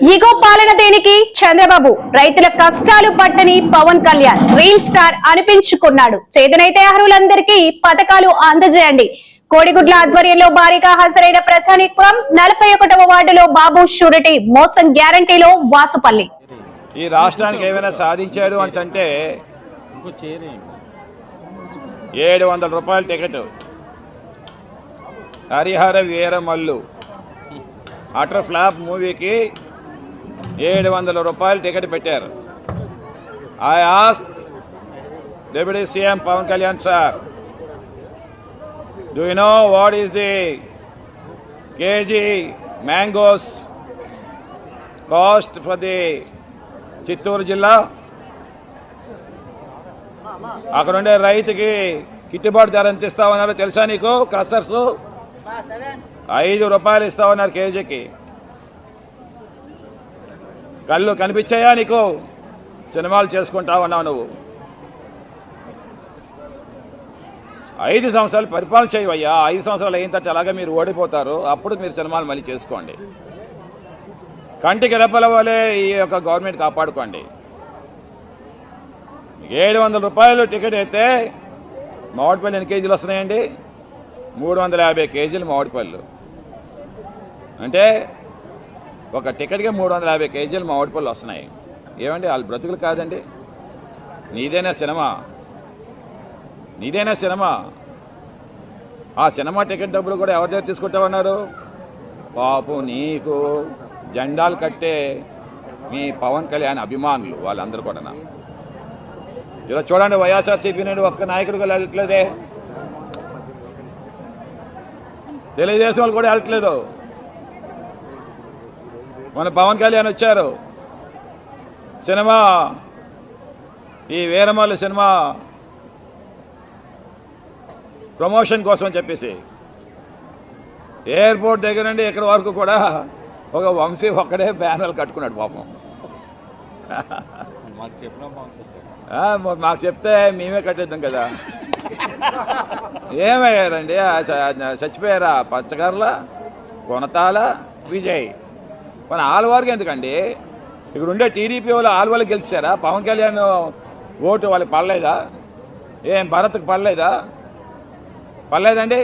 ఇగో పాలన దేనికి చంద్రబాబు రైతుల కష్టాలు పట్టని పవన్ కళ్యాణ్ రీల్ స్టార్ అనిపించుకున్నాడు. చేతనైతే అర్హులందరికీ పథకాలు అందజేయండి. కోడిగుడ్ల ఆధ్వర్యంలో భారీగా హాజరైన ప్రజానీకం 41వ వార్డులో బాబు షూరిటీ మోసం గ్యారంటీలో వాసుపల్లి. ఈ రాష్ట్రానికి ఏమైనా సాధించాడు అని అంటే 700 రూపాయల ticket. Harihara Veeramallu utter flop మూవీకి 700 రూపాయలు టికెట్ పెట్టారు. I ask deputy CM Pawan Kalyan sir, do you know what is the kg mangoes cost for the Chittoor జిల్లా? అక్కడ ఉండే రైతుకి గిట్టుబాటు ధర ఎంత ఇస్తామన్నారో తెలుసా నీకు? క్రషర్స్ 5 రూపాయలు ఇస్తామన్నారు కేజీకి. కళ్ళు కనిపించాయా నీకు? సినిమాలు చేసుకుంటా ఉన్నావు నువ్వు. 5 సంవత్సరాలు పరిపాలన చేయవయ్యా. 5 సంవత్సరాలు అయిన తర్వాత అలాగే మీరు ఓడిపోతారు. అప్పుడు మీరు సినిమాలు మళ్ళీ చేసుకోండి. కంటికి రెప్పల వలె ఈ యొక్క గవర్నమెంట్ కాపాడుకోండి. 700 రూపాయలు టికెట్ అయితే మామిడిపల్లి ఎన్ని కేజీలు వస్తున్నాయండి? 350 కేజీలు మామిడిపళ్ళు. అంటే ఒక టికెట్గా 350 కేజీలు మామిడిపళ్ళు వస్తున్నాయి. ఏమండి వాళ్ళు బ్రతుకులు కాదండి? నీదేనా సినిమా? నీదేనా సినిమా? ఆ సినిమా టికెట్ డబ్బులు కూడా ఎవరి దగ్గర తీసుకుంటామన్నారు? పాపం నీకు జెండాలు కట్టే మీ పవన్ కళ్యాణ్ అభిమానులు వాళ్ళందరూ కూడా. ఇలా చూడండి, వైఎస్ఆర్సీపీ నుండి ఒక్క నాయకుడు కూడా వెళ్ళట్లేదే. తెలుగుదేశం వాళ్ళు కూడా వెళ్ళట్లేదు. మన పవన్ కళ్యాణ్ వచ్చారు సినిమా, ఈ వీరమల్లు సినిమా ప్రమోషన్ కోసం అని చెప్పేసి ఎయిర్పోర్ట్ దగ్గర నుండి ఇక్కడ వరకు కూడా ఒక వంశీ ఒక్కడే బ్యానర్లు కట్టుకున్నాడు పాపం. మాకు చెప్తే మేమే కట్టేద్దాం కదా. ఏమయ్యారండి? చచ్చిపోయారా? పచ్చకర్ల, కొనతాల, విజయ్. మన ఆల్వారికి ఎందుకండి? ఇక్కడ ఉండే టీడీపీ వాళ్ళు ఆల్వాళ్ళు గెలిచారా? పవన్ కళ్యాణ్ ఓటు వాళ్ళకి పడలేదా? ఏం భరత్కి పడలేదా? పడలేదండి.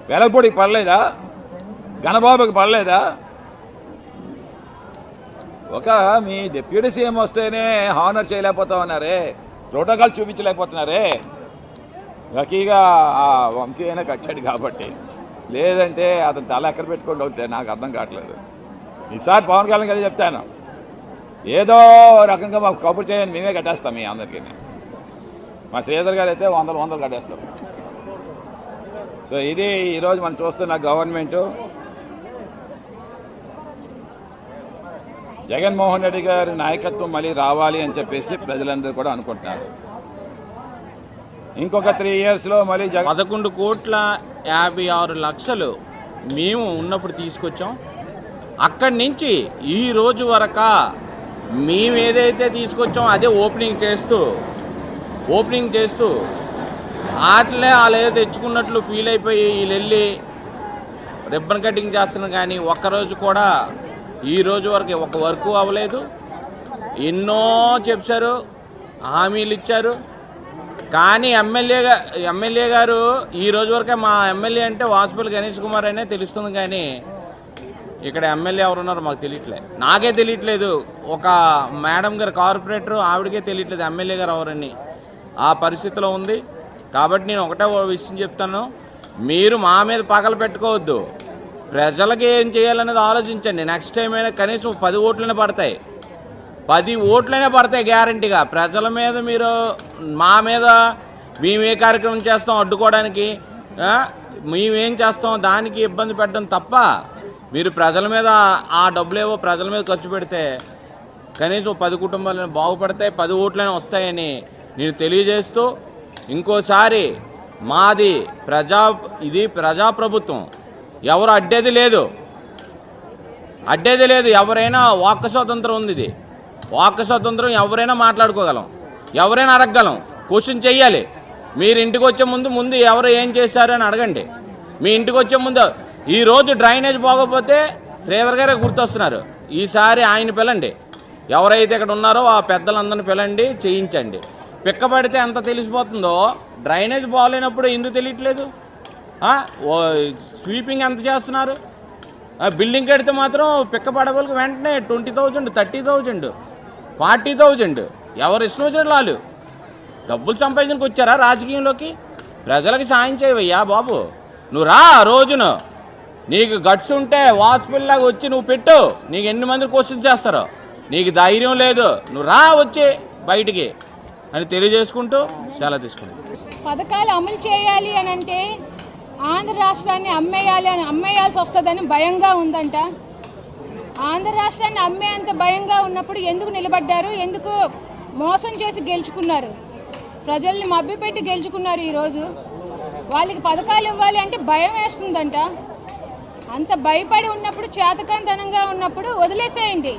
వెలగపూడికి పడలేదా? గణబాబుకి పడలేదా? ఒక మీ డిప్యూటీ సీఎం వస్తేనే హానర్ చేయలేకపోతా ఉన్నారే, ప్రోటోకాల్ చూపించలేకపోతున్నారే. లక్కీగా ఆ వంశీ అయినా కట్టాడు కాబట్టి, లేదంటే అతను తల ఎక్కడ పెట్టుకోండి అవుతాయి. నాకు అర్థం కావట్లేదు. ఈసారి పవన్ కళ్యాణ్ కదా చెప్తాను, ఏదో రకంగా మాకు కబుర్ చేయని మేమే కట్టేస్తాం మీ అందరికీ. మా శ్రీధర్ గారు అయితే వందలు కట్టేస్తారు. సో ఇది ఈరోజు మనం చూస్తున్న గవర్నమెంటు. జగన్మోహన్ రెడ్డి గారి నాయకత్వం మళ్ళీ రావాలి అని చెప్పేసి ప్రజలందరూ కూడా అనుకుంటున్నారు. ఇంకొక 3 ఇయర్స్లో మళ్ళీ 11,56,00,000 మేము ఉన్నప్పుడు తీసుకొచ్చాం. అక్కడి నుంచి ఈ రోజు వరకు మేము ఏదైతే తీసుకొచ్చామో అదే ఓపెనింగ్ చేస్తూ ఆటలే వాళ్ళు ఏదో తెచ్చుకున్నట్లు ఫీల్ అయిపోయి వీళ్ళు వెళ్ళి రిబ్బన్ కటింగ్ చేస్తున్నారు. కానీ ఒక్కరోజు కూడా ఈ రోజు వరకు ఒక వర్క్ అవ్వలేదు. ఎన్నో చెప్పారు, హామీలు ఇచ్చారు. కానీ ఎమ్మెల్యే గారు ఈ రోజు వరకే, మా ఎమ్మెల్యే అంటే వాసుపల్లి గణేష్ కుమార్ అనే తెలుస్తుంది. కానీ ఇక్కడ ఎమ్మెల్యే ఎవరున్నారో మాకు తెలియట్లేదు. నాకే తెలియట్లేదు. ఒక మేడం గారు కార్పొరేటర్, ఆవిడకే తెలియట్లేదు ఎమ్మెల్యే గారు ఎవరని. ఆ పరిస్థితిలో ఉంది. కాబట్టి నేను ఒకటే విషయం చెప్తాను, మీరు మా మీద పగలు పెట్టుకోవద్దు. ప్రజలకి ఏం చేయాలనేది ఆలోచించండి. నెక్స్ట్ టైం అయినా కనీసం 10 ఓట్లనే పడతాయి. 10 ఓట్లనే పడతాయి గ్యారంటీగా. ప్రజల మీద మీరు మా మీద మేమే కార్యక్రమం చేస్తాం అడ్డుకోవడానికి, మేమేం చేస్తాం దానికి ఇబ్బంది పెట్టడం తప్ప, మీరు ప్రజల మీద ఆ డబ్బులేవో ప్రజల మీద ఖర్చు పెడితే కనీసం 10 కుటుంబాలను బాగుపడతాయి, 10 ఓట్లనే వస్తాయని నేను తెలియజేస్తూ, ఇంకోసారి మాది ఇది ప్రజాప్రభుత్వం. ఎవరు అడ్డేది లేదు. ఎవరైనా వాక్ స్వాతంత్రం ఉంది. ఇది వాక్ స్వాతంత్రం. ఎవరైనా మాట్లాడుకోగలం, ఎవరైనా అడగగలం, క్వశ్చన్ చెయ్యాలి. మీరు ఇంటికి వచ్చే ముందు ఎవరు ఏం చేశారు అని అడగండి. మీ ఇంటికి వచ్చే ముందు ఈరోజు డ్రైనేజ్ బాగోపోతే శ్రీధర్ గారే గుర్తొస్తున్నారు. ఈసారి ఆయన పిలండి, ఎవరైతే ఇక్కడ ఉన్నారో ఆ పెద్దలందరిని పిలండి, చేయించండి. పిక్కబడితే ఎంత తెలిసిపోతుందో డ్రైనేజ్ బాగోలేనప్పుడు ఎందుకు తెలియట్లేదు? స్వీపింగ్ ఎంత చేస్తున్నారు? బిల్డింగ్ కడితే మాత్రం పిక్కబడవలకు వెంటనే 20,000, 30,000, 40,000 ఎవరు ఇష్టం వచ్చినట్లు వాళ్ళు డబ్బులు సంపాదించడానికి వచ్చారా రాజకీయంలోకి? ప్రజలకి సాయం చేయవయ్యా బాబు. నువ్వు రా, రోజును నీకు గట్స్ ఉంటే వాసుపిల్లాగా వచ్చి నువ్వు పెట్టు. నీకు ఎన్ని మంది క్వశ్చన్స్ చేస్తారో, నీకు ధైర్యం లేదు, నువ్వు రా వచ్చి బయటికి అని తెలియజేసుకుంటూ సెలవు తీసుకుంటాం. పథకాలు అమలు చేయాలి అని అంటే ఆంధ్ర రాష్ట్రాన్ని అమ్మేయాల్సి వస్తుందని భయంగా ఉందంట. ఆంధ్ర రాష్ట్రాన్ని అమ్మేంత భయంగా ఉన్నప్పుడు ఎందుకు నిలబడ్డారు? ఎందుకు మోసం చేసి గెలుచుకున్నారు? ప్రజల్ని మభ్యపెట్టి గెలుచుకున్నారు. ఈరోజు వాళ్ళకి పథకాలు ఇవ్వాలి అంటే భయం వేస్తుందంట. అంత భయపడి ఉన్నప్పుడు, చేతకంతనంగా ఉన్నప్పుడు వదిలేసేయండి.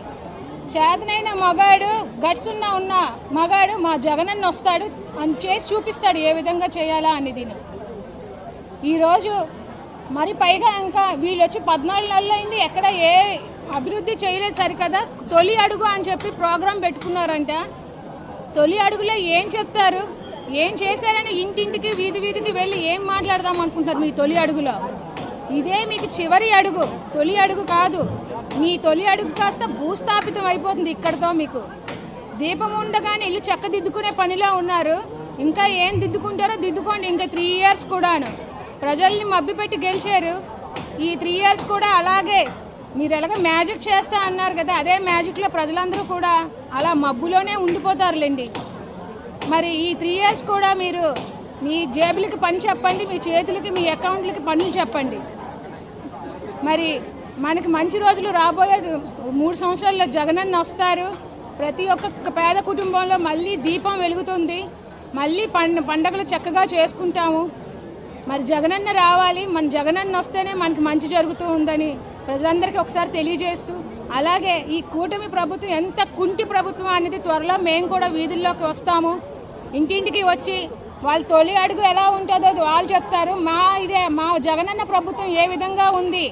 చేతనైన మగాడు, గట్స్ ఉన్న మగాడు మా జగనన్న వస్తాడు, అని చేసి చూపిస్తాడు ఏ విధంగా చేయాలా అనేది. ఈరోజు మరి పైగా ఇంకా వీళ్ళు వచ్చి 14 నెలలు అయింది, ఎక్కడ ఏ అభివృద్ధి చేయలేదు సరికదా. తొలి అడుగు అని చెప్పి ప్రోగ్రాం పెట్టుకున్నారంట. తొలి అడుగులో ఏం చెప్తారు? ఏం చేశారని ఇంటింటికి, వీధి వీధికి వెళ్ళి ఏం మాట్లాడదాం అనుకుంటారు మీ తొలి అడుగులో? ఇదే మీకు చివరి అడుగు, తొలి అడుగు కాదు. మీ తొలి అడుగు కాస్త భూస్థాపితం అయిపోతుంది ఇక్కడతో. మీకు దీపం ఉండగానే ఇల్లు చక్కదిద్దుకునే పనిలో ఉన్నారు. ఇంకా ఏం దిద్దుకుంటారో దిద్దుకోండి. ఇంకా 3 years కూడాను ప్రజల్ని మభ్యపెట్టి గెలిచారు. ఈ 3 years కూడా అలాగే మీరు ఎలాగ మ్యాజిక్ చేస్తా అన్నారు కదా, అదే మ్యాజిక్లో ప్రజలందరూ కూడా అలా మబ్బులోనే ఉండిపోతారులేండి. మరి ఈ 3 years కూడా మీరు మీ జేబులకి పని చెప్పండి, మీ చేతులకి, మీ అకౌంట్లకి పనులు చెప్పండి. మరి మనకి మంచి రోజులు రాబోయేది 3 సంవత్సరాల్లో జగనన్న వస్తారు. ప్రతి ఒక్క పేద కుటుంబంలో మళ్ళీ దీపం వెలుగుతుంది. మళ్ళీ పండగలు చక్కగా చేసుకుంటాము. మరి జగనన్న రావాలి, మన జగనన్న వస్తేనే మనకి మంచి జరుగుతూ ఉందని ప్రజలందరికీ ఒకసారి తెలియజేస్తూ, అలాగే ఈ కూటమి ప్రభుత్వం ఎంత కుంటి ప్రభుత్వం అనేది త్వరలో మేము కూడా వీధుల్లోకి వస్తాము. ఇంటింటికి వచ్చి వాళ్ళు తొలి అడుగు ఎలా ఉంటుందో వాళ్ళు చెప్తారు. మా జగనన్న ప్రభుత్వం ఏ విధంగా ఉంది,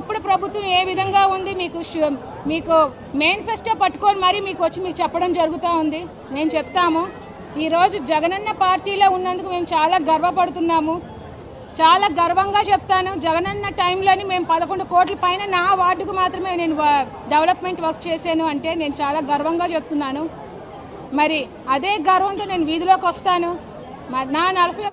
ఇప్పుడు ప్రభుత్వం ఏ విధంగా ఉంది, మీకు మేనిఫెస్టో పట్టుకొని మరి మీకు వచ్చి మీకు చెప్పడం జరుగుతూ ఉంది. మేము చెప్తాము. ఈరోజు జగనన్న పార్టీలో ఉన్నందుకు మేము చాలా గర్వపడుతున్నాము. చాలా గర్వంగా చెప్తాను. జగనన్న టైంలోని మేము 11 కోట్ల పైన నా వార్డుకు మాత్రమే నేను డెవలప్మెంట్ వర్క్ చేశాను అంటే నేను చాలా గర్వంగా చెప్తున్నాను. మరి అదే గర్వంతో నేను వీధిలోకి వస్తాను. మరి నా 40